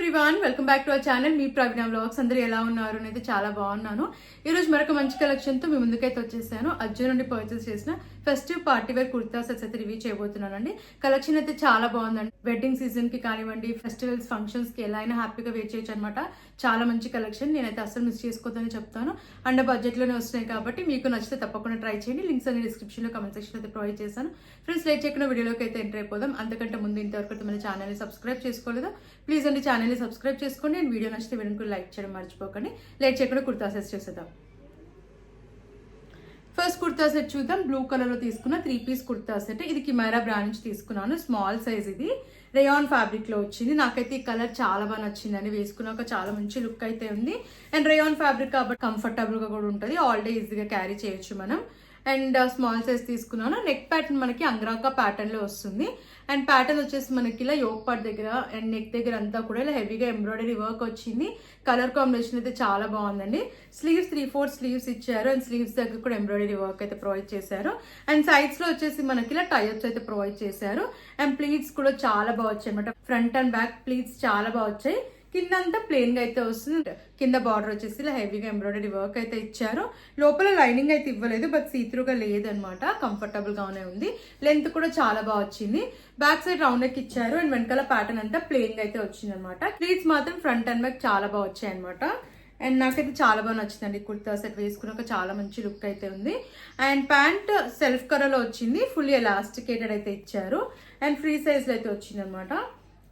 Everyone, welcome back to our channel. Me Praveena vlogs. అందరూ ఎలా ఉన్నారు? నేనైతే చాలా బాగున్నాను. ఈ రోజు మరొక మంచి కలెక్షన్ తో మీ ముందుకైతే వచ్చేసాను. అర్జున్ నుండి పర్చేస్ చేసిన festive party wear kurta sets అయితే రివ్యూ చేయబోతున్నానండి. కలెక్షన్ అయితే చాలా బాగుందండి. వెడ్డింగ్ సీజన్ కి కానివ్వండి, ఫెస్టివల్స్ ఫంక్షన్స్ కి ఎలా అయినా హ్యాపీగా వేర్ చేయొచ్చు అనమాట. చాలా మంచి కలెక్షన్. నేనైతే అసలు మిస్ చేసుకోవద్దని చెప్తాను. అండ్ బడ్జెట్ లోనే వస్తున్నాయి కాబట్టి మీకు నచ్చితే తప్పకుండా ట్రై చేయండి. లింక్స్ అన్ని డిస్క్రిప్షన్ లో కమెంట్ సెక్షన్ అయితే ప్రొవైడ్ చేశాను. ఫ్రెండ్స్, లేట్ చేయకుండా వీడియోలోకి అయితే ఎంటర్ అయిపోదాం. అంతకంటే ముందు ఇంతవరకు మన ఛానల్ ని సబ్స్క్రైబ్ చేసుకోలేదా? ప్లీజ్ అండి ఛానల్ ని సబ్స్క్రైబ్ చేసుకోండి. అండ్ వీడియో నచ్చితే వీడియోకి లైక్ చేయడం మర్చిపోకండి. లేట్ చేయకుండా కుర్తా సెట్స్ చేసేద్దాం. ఫస్ట్ కుర్తా సెట్ చూద్దాం. బ్లూ కలర్ లో తీసుకున్న 3 పీస్ కుర్తా సెట్. ఇది కిమైరా బ్రాండ్ నుంచి తీసుకున్నాను. Small size. ఇది రేయాన్ ఫ్యాబ్రిక్ లో వచ్చింది. నాకైతే ఈ కలర్ చాలా బాగా నచ్చిందని, వేసుకున్నాక చాలా మంచి లుక్ అయితే ఉంది. అండ్ రేయాన్ ఫ్యాబ్రిక్ కాబట్టి కంఫర్టబుల్ గా కూడా ఉంటుంది. ఆల్ డే ఈజీగా క్యారీ చేయొచ్చు మనం. అండ్ స్మాల్ సైజ్ తీసుకున్నాను. నెక్ ప్యాటర్న్ మనకి అంగ్రాకా ప్యాటర్న్ లో వస్తుంది. అండ్ ప్యాటర్న్ వచ్చేసి మనకి ఇలా యోక్ పార్ట్ దగ్గర అండ్ నెక్ దగ్గర అంతా కూడా ఇలా హెవీగా ఎంబ్రాయిడరీ వర్క్ వచ్చింది. కలర్ కాంబినేషన్ అయితే చాలా బాగుందండి. స్లీవ్స్ 3/4 స్లీవ్స్ ఇచ్చారు. అండ్ స్లీవ్స్ దగ్గర కూడా ఎంబ్రాయిడరీ వర్క్ అయితే ప్రొవైడ్ చేశారు. అండ్ సైడ్స్ లో వచ్చేసి మనకి ఇలా టైప్స్ అయితే ప్రొవైడ్ చేశారు. అండ్ ప్లీట్స్ కూడా చాలా బాగా వచ్చాయి అనమాట. ఫ్రంట్ అండ్ బ్యాక్ ప్లీట్స్ చాలా బాగా వచ్చాయి. కింద అంతా ప్లెయిన్ గా అయితే వస్తుంది. కింద బార్డర్ వచ్చేసి ఇలా హెవీగా ఎంబ్రాయిడరీ వర్క్ అయితే ఇచ్చారు. లోపల లైనింగ్ అయితే ఇవ్వలేదు, బట్ సీత్రూగా లేదనమాట. కంఫర్టబుల్ గానే ఉంది. లెంత్ కూడా చాలా బాగా వచ్చింది. బ్యాక్ సైడ్ రౌండ్ నెక్ ఇచ్చారు. అండ్ వెనకాల ప్యాటర్న్ అంతా ప్లెయిన్ గా అయితే వచ్చింది అనమాట. ప్లీట్స్ మాత్రం ఫ్రంట్ అండ్ బ్యాక్ చాలా బాగా వచ్చాయి అనమాట. అండ్ నాకైతే చాలా బాగా నచ్చిందండి. కుర్తా సెట్ వేసుకున్నాక చాలా మంచి లుక్ అయితే ఉంది. అండ్ ప్యాంట్ సెల్ఫ్ కలర్ లో వచ్చింది. ఫుల్లీ ఎలాస్టికేటెడ్ అయితే ఇచ్చారు. అండ్ ఫ్రీ సైజ్ లో అయితే వచ్చింది అనమాట.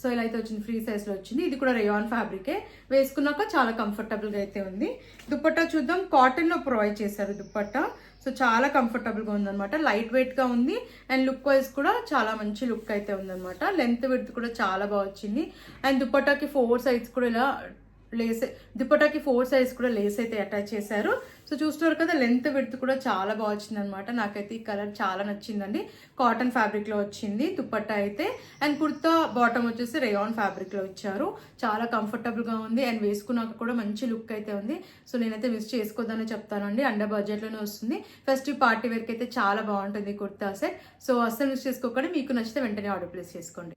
సో ఇలా అయితే వచ్చింది. ఫ్రీ సైజ్ లో వచ్చింది. ఇది కూడా రేయాన్ ఫ్యాబ్రికే. వేసుకున్నాక చాలా కంఫర్టబుల్ గా అయితే ఉంది. దుపట్టా చూద్దాం. కాటన్ లో ప్రొవైడ్ చేశారు దుపట్టా. సో చాలా కంఫర్టబుల్ గా ఉందన్నమాట. లైట్ వెయిట్ గా ఉంది. అండ్ లుక్ వైజ్ కూడా చాలా మంచి లుక్ అయితే ఉందన్నమాట. లెంత్ విడ్త్ కూడా చాలా బాగా వచ్చింది. అండ్ దుపట్టాకి 4 సైడ్స్ కూడా ఇలా లేస్, దుపట్టాకి 4 సైజ్ కూడా లేస్ అయితే అటాచ్ చేశారు. సో చూస్తున్నారు కదా, లెంత్ విడ్త్ కూడా చాలా బాగా వచ్చింది అనమాట. నాకైతే ఈ కలర్ చాలా నచ్చిందండి. కాటన్ ఫ్యాబ్రిక్ లో వచ్చింది దుపట్టా అయితే. అండ్ కుర్తా బాటమ్ వచ్చేసి రేయాన్ ఫ్యాబ్రిక్ లో ఇచ్చారు. చాలా కంఫర్టబుల్ గా ఉంది. అండ్ వేసుకున్నాక కూడా మంచి లుక్ అయితే ఉంది. సో నేనైతే మిస్ చేసుకోవద్దని చెప్తానండి. అండర్ బడ్జెట్ లోనే వస్తుంది. ఫెస్టివ్ పార్టీ వేర్ కి అయితే చాలా బాగుంటుంది కుర్తా సెట్. సో అస్సలు మిస్ చేసుకోకండి. మీకు నచ్చితే వెంటనే ఆర్డర్ ప్లేస్ చేసుకోండి.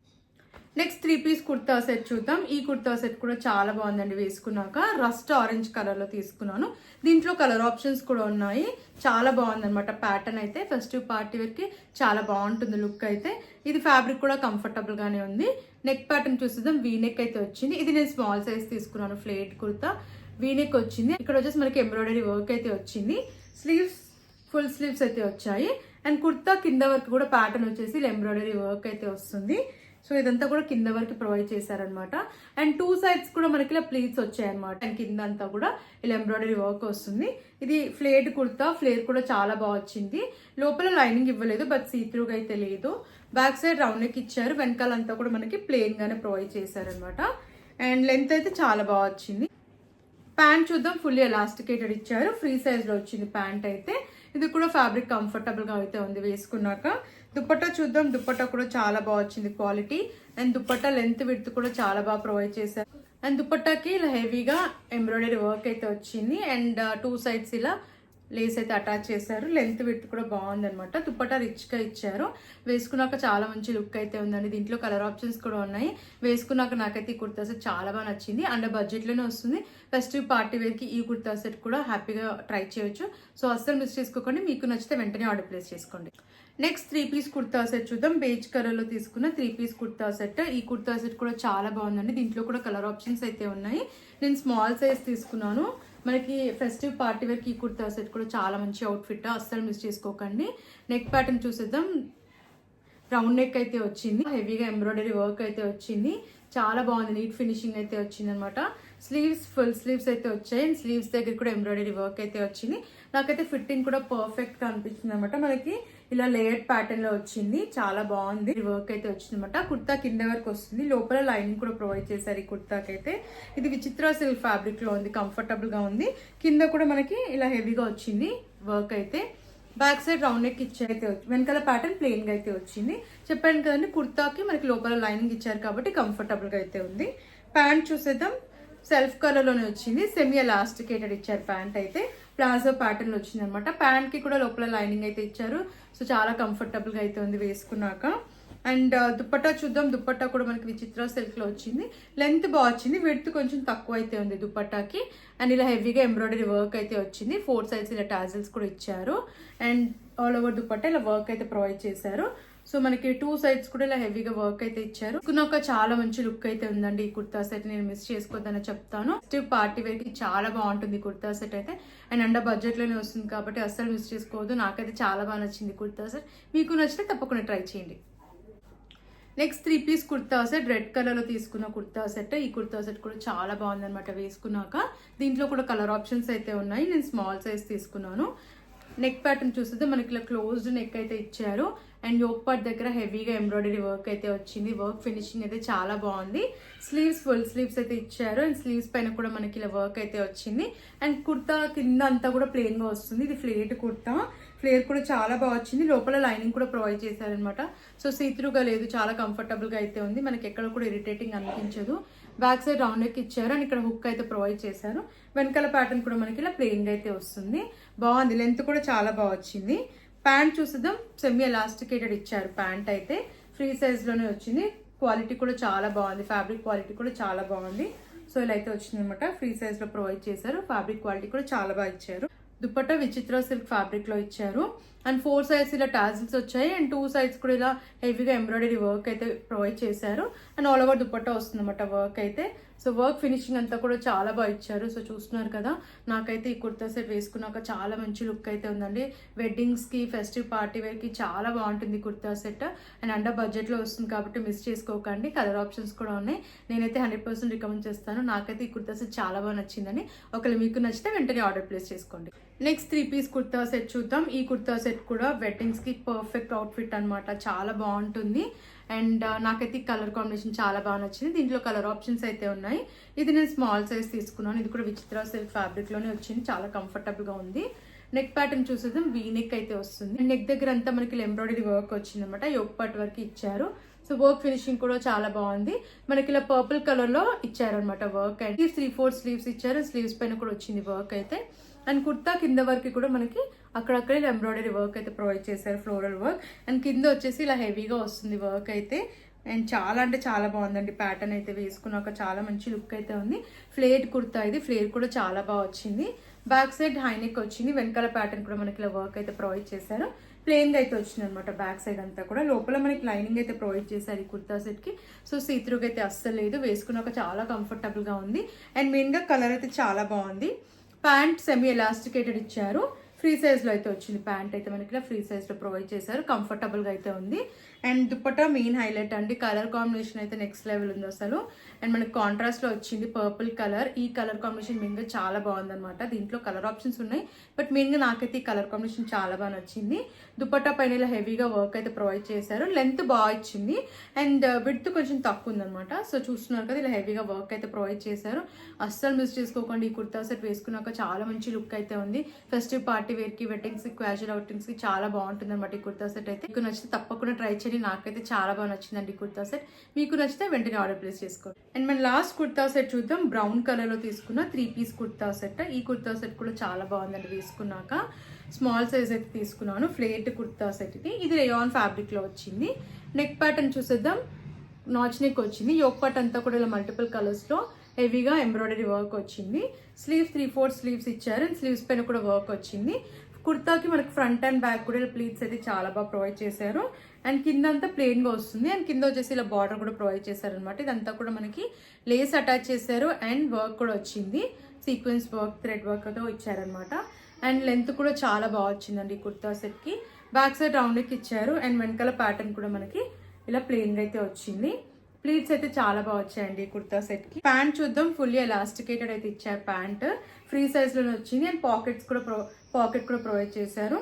నెక్స్ట్ 3 పీస్ కుర్తా సెట్ చూద్దాం. ఈ కుర్తా సెట్ కూడా చాలా బాగుందండి. వేసుకున్నాక రస్ట్ ఆరెంజ్ కలర్ లో తీసుకున్నాను. దీంట్లో కలర్ ఆప్షన్స్ కూడా ఉన్నాయి. చాలా బాగుంది అనమాట. ప్యాటర్న్ అయితే ఫెస్టివ్ పార్టీ వేర్ కి చాలా బాగుంటుంది లుక్ అయితే. ఇది ఫ్యాబ్రిక్ కూడా కంఫర్టబుల్ గానే ఉంది. నెక్ ప్యాటర్న్ చూసేద్దాం. వీ నెక్ అయితే వచ్చింది. ఇది నేను స్మాల్ సైజ్ తీసుకున్నాను. ఫ్లేట్ కుర్తా వీ నెక్ వచ్చింది. ఇక్కడ వచ్చేసి మనకి ఎంబ్రాయిడరీ వర్క్ అయితే వచ్చింది. స్లీవ్స్ ఫుల్ స్లీవ్స్ అయితే వచ్చాయి. అండ్ కుర్తా కింద వరకు కూడా ప్యాటర్న్ వచ్చేసి ఎంబ్రాయిడరీ వర్క్ అయితే వస్తుంది. సో ఇదంతా కూడా కింద వరకు ప్రొవైడ్ చేశారనమాట. అండ్ 2 సైడ్స్ కూడా మనకి ఇలా ప్లీట్స్ వచ్చాయన్నమాట. అండ్ కింద అంతా కూడా ఇలా ఎంబ్రాయిడరీ వర్క్ వస్తుంది. ఇది ఫ్లేట్ కుర్తా. ఫ్లేర్ కూడా చాలా బాగా వచ్చింది. లోపల లైనింగ్ ఇవ్వలేదు, బట్ సీత్రూగా అయితే లేదు. బ్యాక్ సైడ్ రౌండ్ నెక్ ఇచ్చారు. వెనకాలంతా కూడా మనకి ప్లెయిన్ గానే ప్రొవైడ్ చేశారనమాట. అండ్ లెంత్ అయితే చాలా బాగా వచ్చింది. ప్యాంట్ చూద్దాం. ఫుల్లీ ఎలాస్టికేటెడ్ ఇచ్చారు. ఫ్రీ సైజ్ లో వచ్చింది ప్యాంట్ అయితే. ఇది కూడా ఫ్యాబ్రిక్ కంఫర్టబుల్ గా అయితే ఉంది వేసుకున్నాక. దుపట్టా చూద్దాం. దుపట్టా కూడా చాలా బాగా వచ్చింది quality. And dupatta length width కూడా చాలా బాగా ప్రొవైడ్ చేశారు. అండ్ దుపట్టాకి ఇలా హెవీగా ఎంబ్రాయిడరీ వర్క్ అయితే వచ్చింది. అండ్ 2 సైడ్స్ ఇలా లేస్ అయితే అటాచ్ చేశారు. లెంత్ విడ్త్ కూడా బాగుంది అనమాట. దుపట్టా రిచ్ గా ఇచ్చారు. వేసుకున్నాక చాలా మంచి లుక్ అయితే ఉందండి. దీంట్లో కలర్ ఆప్షన్స్ కూడా ఉన్నాయి. వేసుకున్నాక నాకైతే ఈ కుర్తా సెట్ చాలా బాగా నచ్చింది. అండ్ బడ్జెట్ లోనే వస్తుంది. ఫెస్టివ్ పార్టీ వేర్ కి ఈ కుర్తా సెట్ కూడా హ్యాపీగా ట్రై చేయొచ్చు. సో అస్సలు మిస్ చేసుకోకండి. మీకు నచ్చితే వెంటనే ఆర్డర్ ప్లేస్ చేసుకోండి. నెక్స్ట్ 3 పీస్ కుర్తా సెట్ చూద్దాం. బేజ్ కలర్ లో తీసుకున్న 3 పీస్ కుర్తా సెట్. ఈ కుర్తా సెట్ కూడా చాలా బాగుందండి. దీంట్లో కూడా కలర్ ఆప్షన్స్ అయితే ఉన్నాయి. నేను స్మాల్ సైజ్ తీసుకున్నాను. మనకి ఫెస్టివ్ పార్టీ వేర్ కి ఈ కుర్తా సెట్ కూడా చాలా మంచి అవుట్ఫిట్. అస్సలు మిస్ చేసుకోకండి. నెక్ ప్యాటర్న్ చూసేద్దాం. రౌండ్ నెక్ అయితే వచ్చింది. హెవీగా ఎంబ్రాయిడరీ వర్క్ అయితే వచ్చింది. చాలా బాగుంది. నీట్ ఫినిషింగ్ అయితే వచ్చింది అనమాట. స్లీవ్స్ ఫుల్ స్లీవ్స్ అయితే వచ్చాయి. అండ్ స్లీవ్స్ దగ్గర కూడా ఎంబ్రాయిడరీ వర్క్ అయితే వచ్చింది. నాకైతే ఫిట్టింగ్ కూడా పర్ఫెక్ట్ గా అనిపించింది అనమాట. మనకి ఇలా లేయర్డ్ ప్యాటర్న్ లో వచ్చింది. చాలా బాగుంది. వర్క్ అయితే వచ్చింది అనమాట. కుర్తా కింద వరకు వస్తుంది. లోపల లైనింగ్ కూడా ప్రొవైడ్ చేశారు ఈ కుర్తాకైతే. ఇది విచిత్ర సిల్క్ ఫ్యాబ్రిక్ లో ఉంది. కంఫర్టబుల్ గా ఉంది. కింద కూడా మనకి ఇలా హెవీగా వచ్చింది వర్క్ అయితే. బ్యాక్ సైడ్ రౌండ్ నెక్ ఇచ్చైతే వెనకాల ప్యాటర్న్ ప్లెయిన్ గా అయితే వచ్చింది. చెప్పాను కదండి, కుర్తాకి మనకి లోపల లైనింగ్ ఇచ్చారు కాబట్టి కంఫర్టబుల్ గా అయితే ఉంది. ప్యాంట్ చూసేద్దాం. సెల్ఫ్ కలర్ లోనే వచ్చింది. సెమీ ఎలాస్టికేటెడ్ ఇచ్చారు ప్యాంట్ అయితే. ప్లాజో ప్యాటర్న్ లో వచ్చింది అనమాట. ప్యాంట్ కి కూడా లోపల లైనింగ్ అయితే ఇచ్చారు. సో చాలా కంఫర్టబుల్ గా అయితే ఉంది వేసుకున్నాక. అండ్ దుప్పట్టా చూద్దాం. దుప్పట్టా కూడా మనకి విచిత్ర సిల్క్లో వచ్చింది. లెంత్ బాగా వచ్చింది, విడ్త్ కొంచెం తక్కువ అయితే ఉంది దుప్పట్టాకి. అండ్ ఇలా హెవీగా ఎంబ్రాయిడరీ వర్క్ అయితే వచ్చింది. 4 సైడ్స్ ఇలా టాజిల్స్ కూడా ఇచ్చారు. అండ్ ఆల్ ఓవర్ దుప్పట్టా ఇలా వర్క్ అయితే ప్రొవైడ్ చేశారు. సో మనకి 2 సైడ్స్ కూడా ఇలా హెవీగా వర్క్ అయితే ఇచ్చారు. ఒక చాలా మంచి లుక్ అయితే ఉందండి ఈ కుర్తా సెట్. నేను మిస్ చేసుకోవద్దని చెప్తాను. పార్టీ వేర్ కి చాలా బాగుంటుంది కుర్తా సెట్ అయితే. అండ్ అండర్ బడ్జెట్ లోనే వస్తుంది కాబట్టి అస్సలు మిస్ చేసుకోవద్దు. నాకైతే చాలా బాగా నచ్చింది కుర్తా సెట్. మీకు నచ్చితే తప్పకుండా ట్రై చేయండి. Next 3 piece kurta set, red colour లో తీసుకున్న కుర్తా సెట్. ఈ కుర్తా సెట్ కూడా చాలా బాగుంది అనమాట వేసుకున్నాక. దీంట్లో కూడా కలర్ ఆప్షన్స్ అయితే ఉన్నాయి. నేను స్మాల్ సైజ్ తీసుకున్నాను. నెక్ ప్యాటర్న్ చూస్తే మనకి ఇలా క్లోజ్డ్ నెక్ అయితే ఇచ్చారు. అండ్ యోక్ పార్ట్ దగ్గర హెవీగా ఎంబ్రాయిడరీ వర్క్ అయితే వచ్చింది. వర్క్ ఫినిషింగ్ అయితే చాలా బాగుంది. స్లీవ్స్ ఫుల్ స్లీవ్స్ అయితే ఇచ్చారు. అండ్ స్లీవ్స్ పైన కూడా మనకి ఇలా వర్క్ అయితే వచ్చింది. అండ్ కుర్తా కింద అంతా కూడా ప్లెయిన్ గా వస్తుంది. ఇది ఫ్లేట్ కుర్తా. ఫ్లేర్ కూడా చాలా బాగా వచ్చింది. లోపల లైనింగ్ కూడా ప్రొవైడ్ చేశారనమాట. సో సీత్రూగా లేదు, చాలా కంఫర్టబుల్ గా అయితే ఉంది. మనకి ఎక్కడ కూడా ఇరిటేటింగ్ అనిపించదు. బ్యాక్ సైడ్ రౌండ్ నెక్ ఇచ్చారు. అండ్ ఇక్కడ హుక్ అయితే ప్రొవైడ్ చేశారు. వెనకాల ప్యాటర్న్ కూడా మనకి ఇలా ప్లెయిన్ గా అయితే వస్తుంది. బాగుంది. లెంత్ కూడా చాలా బాగా వచ్చింది. ప్యాంట్ చూసిద్దాం. సెమీ ఎలాస్టికేటెడ్ ఇచ్చారు. ప్యాంట్ అయితే ఫ్రీ సైజ్ లోనే వచ్చింది. క్వాలిటీ కూడా చాలా బాగుంది. ఫ్యాబ్రిక్ క్వాలిటీ కూడా చాలా బాగుంది. సో ఇలా అయితే వచ్చింది అనమాట. ఫ్రీ సైజ్ లో ప్రొవైడ్ చేశారు. ఫ్యాబ్రిక్ క్వాలిటీ కూడా చాలా బాగా ఇచ్చారు. దుపట్టా విచిత్ర సిల్క్ ఫ్యాబ్రిక్ లో ఇచ్చారు. అండ్ 4 సైడ్స్ ఇలా టాజిల్స్ వచ్చాయి. అండ్ 2 సైడ్స్ కూడా ఇలా హెవీగా ఎంబ్రాయిడరీ వర్క్ అయితే ప్రొవైడ్ చేశారు. అండ్ ఆల్ ఓవర్ దుపట్టా వస్తుంది అనమాట వర్క్ అయితే. సో వర్క్ ఫినిషింగ్ అంతా కూడా చాలా బాగా ఇచ్చారు. సో చూస్తున్నారు కదా, నాకైతే ఈ కుర్తా సెట్ వేసుకున్నాక చాలా మంచి లుక్ అయితే ఉందండి. వెడ్డింగ్స్ కి, ఫెస్టివ్ పార్టీ వేర్ కి చాలా బాగుంటుంది kurta set. And under budget లో వస్తుంది కాబట్టి మిస్ చేసుకోకండి. కలర్ ఆప్షన్స్ కూడా ఉన్నాయి. నేనైతే 100% రికమెండ్ చేస్తాను. నాకైతే ఈ కుర్తా సెట్ చాలా బాగా నచ్చిందని. ఒకవేళ మీకు నచ్చితే వెంటనే ఆర్డర్ ప్లేస్ చేసుకోండి. నెక్స్ట్ 3 పీస్ కుర్తా సెట్ చూద్దాం. ఈ కుర్తా సెట్ కూడా వెడ్డింగ్స్ కి పర్ఫెక్ట్ అవుట్ఫిట్ అనమాట. చాలా బాగుంటుంది. అండ్ నాకైతే ఈ కలర్ కాంబినేషన్ చాలా బాగా నచ్చింది. దీంట్లో కలర్ ఆప్షన్స్ అయితే ఉన్నాయి. ఇది నేను స్మాల్ సైజ్ తీసుకున్నాను. ఇది కూడా విచిత్ర సిల్క్ ఫ్యాబ్రిక్ లోనే వచ్చింది. చాలా కంఫర్టబుల్ గా ఉంది. నెక్ ప్యాటర్న్ చూసేద్దాం. వీ నెక్ అయితే వస్తుంది. నెక్ దగ్గర అంతా మనకి ఎంబ్రాయిడరీ వర్క్ వచ్చింది అనమాట. యోక్ పార్ట్ వరకు ఇచ్చారు. సో వర్క్ ఫినిషింగ్ కూడా చాలా బాగుంది. మనకి ఇలా పర్పుల్ కలర్ లో ఇచ్చారనమాట వర్క్. అయితే 3/4 స్లీవ్స్ ఇచ్చారు. స్లీవ్స్ పైన కూడా వచ్చింది వర్క్ అయితే. అండ్ కుర్తా కింద వరకు కూడా మనకి అక్కడక్కడ ఇలా ఎంబ్రాయిడరీ వర్క్ అయితే ప్రొవైడ్ చేశారు. Floral work. అండ్ కింద వచ్చేసి ఇలా హెవీగా వస్తుంది వర్క్ అయితే. అండ్ చాలా అంటే చాలా బాగుందండి. ప్యాటర్న్ అయితే వేసుకున్నాక చాలా మంచి లుక్ అయితే ఉంది. ఫ్లేట్ కుర్తా ఇది. ఫ్లేర్ కూడా చాలా బాగా వచ్చింది. బ్యాక్ సైడ్ హైనెక్ వచ్చింది. వెనకాల ప్యాటర్న్ కూడా మనకి ఇలా వర్క్ అయితే ప్రొవైడ్ చేశారు. ప్లెయిన్ గా అయితే వచ్చింది అనమాట. బ్యాక్ సైడ్ అంతా కూడా. లోపల మనకి లైనింగ్ అయితే ప్రొవైడ్ చేశారు ఈ కుర్తా సెట్ కి. సో సీత్రూగా అయితే అస్సలు లేదు. వేసుకున్నాక చాలా కంఫర్టబుల్ గా ఉంది. అండ్ మెయిన్ గా కలర్ అయితే చాలా బాగుంది. ప్యాంట్ సెమీ ఎలాస్టికేటెడ్ ఇచ్చారు. ఫ్రీ సైజ్ లో అయితే వచ్చింది. ప్యాంట్ అయితే మనకి ఫ్రీ సైజ్ లో ప్రొవైడ్ చేశారు. కంఫర్టబుల్ గా అయితే ఉంది. అండ్ దుపట్టా మెయిన్ హైలైట్ అండి. కలర్ కాంబినేషన్ అయితే నెక్స్ట్ లెవెల్ ఉంది అసలు. అండ్ మనకి కాంట్రాస్ట్ లో వచ్చింది పర్పుల్ కలర్. ఈ కలర్ కాంబినేషన్ మెయిన్ గా చాలా బాగుంది అనమాట. దీంట్లో కలర్ ఆప్షన్స్ ఉన్నాయి, బట్ మెయిన్ గా నాకైతే ఈ కలర్ కాంబినేషన్ చాలా బాగా నచ్చింది. దుపట్టా పైన ఇలా హెవీగా వర్క్ అయితే ప్రొవైడ్ చేశారు. లెంత్ బాగా ఇచ్చింది. అండ్ విడ్త్ కొంచెం తక్కువ ఉందన్నమాట. సో చూస్తున్నారు కదా, ఇలా హెవీగా వర్క్ అయితే ప్రొవైడ్ చేశారు. అస్సలు మిస్ చేసుకోకండి. ఈ కుర్తా సెట్ వేసుకున్నాక చాలా మంచి లుక్ అయితే ఉంది. ఫెస్టివ్ పార్టీ వేర్ కి, వెడ్డింగ్స్ కి, క్యాజువల్ అవుటింగ్స్ కి చాలా బాగుంటుంది అనమాట ఈ కుర్తా సెట్ అయితే. మీకు నచ్చితే తప్పకుండా ట్రై చేయండి. నాకైతే చాలా బాగా నచ్చిందండి ఈ కుర్తా సెట్. మీకు నచ్చితే వెంటనే ఆర్డర్ ప్లేస్ చేసుకోండి. అండ్ మన లాస్ట్ కుర్తా సెట్ చూద్దాం. బ్రౌన్ కలర్ లో తీసుకున్న 3 పీస్ కుర్తా సెట్. ఈ కుర్తా సెట్ కూడా చాలా బాగుందండి వేసుకున్నాక. స్మాల్ సైజ్ అయితే తీసుకున్నాను. ఫ్లేట్ కుర్తా సెట్ ఇది. ఇది రేయాన్ ఫ్యాబ్రిక్ లో వచ్చింది. నెక్ ప్యాటర్న్ చూసేద్దాం. నాచ్ నెక్ వచ్చింది. యోక్ పార్ట్ అంతా కూడా ఇలా మల్టిపుల్ కలర్స్ లో హెవీగా ఎంబ్రాయిడరీ వర్క్ వచ్చింది. స్లీవ్స్ 3/4 స్లీవ్స్ ఇచ్చారు. అండ్ స్లీవ్స్ పైన కూడా వర్క్ వచ్చింది. కుర్తాకి మనకి ఫ్రంట్ అండ్ బ్యాక్ కూడా ప్లీట్స్ అయితే చాలా బాగా ప్రొవైడ్ చేశారు. అండ్ కింద అంతా ప్లెయిన్ గా వస్తుంది. అండ్ కింద వచ్చేసి ఇలా బార్డర్ కూడా ప్రొవైడ్ చేశారు అనమాట. ఇదంతా కూడా మనకి లేస్ అటాచ్ చేశారు. అండ్ వర్క్ కూడా వచ్చింది. సీక్వెన్స్ వర్క్, థ్రెడ్ వర్క్ తో ఇచ్చారనమాట. అండ్ లెంత్ కూడా చాలా బాగా వచ్చిందండి ఈ కుర్తా సెట్ కి. బ్యాక్ సైడ్ రౌండ్ నెక్ ఇచ్చారు. అండ్ వెనకాల ప్యాటర్న్ కూడా మనకి ఇలా ప్లెయిన్ గా అయితే వచ్చింది. ప్లీట్స్ అయితే చాలా బాగా వచ్చాయండి కుర్తా సెట్ కి. ప్యాంట్ చూద్దాం. ఫుల్లీ ఎలాస్టికేటెడ్ అయితే ఇచ్చారు. ప్యాంట్ ఫ్రీ సైజ్ లోనే వచ్చింది. అండ్ పాకెట్ కూడా ప్రొవైడ్ చేశారు.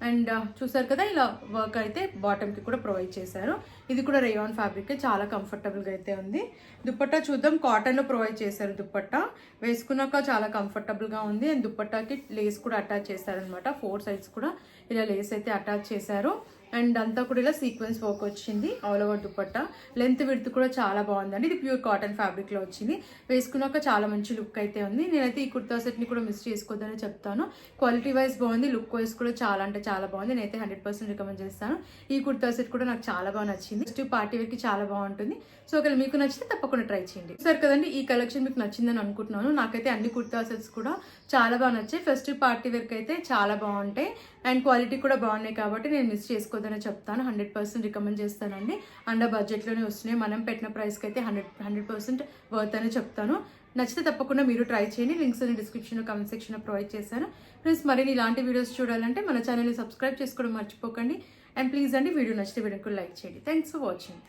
అండ్ చూసారు కదా, ఇలా వర్క్ అయితే బాటమ్ కి కూడా ప్రొవైడ్ చేశారు. ఇది కూడా రేయాన్ ఫ్యాబ్రిక్. చాలా కంఫర్టబుల్ గా అయితే ఉంది. దుపట్టా చూద్దాం. కాటన్ లో ప్రొవైడ్ చేశారు. దుపట్టా వేసుకున్నాక చాలా కంఫర్టబుల్ గా ఉంది. అండ్ దుపట్టాకి లేస్ కూడా అటాచ్ చేశారనమాట. 4 సైడ్స్ కూడా ఇలా లేస్ అయితే అటాచ్ చేశారు. అండ్ అంతా కూడా ఇలా సీక్వెన్స్ వర్క్ వచ్చింది all over dupatta. Length width కూడా చాలా బాగుందండి. ఇది ప్యూర్ కాటన్ ఫ్యాబ్రిక్ లో వచ్చింది. వేసుకున్నాక చాలా మంచి లుక్ అయితే ఉంది. నేనైతే ఈ కుర్తా సెట్ ని కూడా మిస్ చేసుకోవద్దని చెప్తాను. క్వాలిటీ వైజ్ బాగుంది, లుక్ వైజ్ కూడా చాలా అంటే చాలా బాగుంది. నేనైతే 100% రికమెండ్ చేస్తాను. ఈ కుర్తా సెట్ కూడా నాకు చాలా బాగా నచ్చింది. ఫస్ట్ పార్టీ వేర్ కి చాలా బాగుంటుంది. సో ఒకవేళ మీకు నచ్చితే తప్పకుండా ట్రై చేయండి. సరే కదండి, ఈ కలెక్షన్ మీకు నచ్చిందని అనుకుంటున్నాను. నాకైతే అన్ని కుర్తా సెట్స్ కూడా చాలా బాగా నచ్చాయి. ఫస్ట్ పార్టీ వేర్ కి అయితే చాలా బాగుంటాయి అండ్ క్వాలిటీ కూడా బాగున్నాయి కాబట్టి నేను మిస్ చేసుకోవద్దని చెప్తాను. 100% రికమెండ్ చేస్తానండి. అండర్ బడ్జెట్లోనే వస్తున్నాయి. మనం పెట్టిన ప్రైస్కి అయితే 100% వర్త్ అని చెప్తాను. నచ్చితే తప్పకుండా మీరు ట్రై చేయండి. లింక్స్ అన్ని డిస్క్రిప్షన్లో కామెంట్ సెక్షన్లో ప్రొవైడ్ చేశాను. ఫ్రెండ్స్ మరిన్ని ఇలాంటి వీడియోస్ చూడాలంటే మన ఛానల్ని సబ్స్క్రైబ్ చేసుకోవడం మర్చిపోకండి. అండ్ ప్లీజ్ అండి వీడియో నచ్చితే వీడియోకి లైక్ చేయండి. Thanks for watching.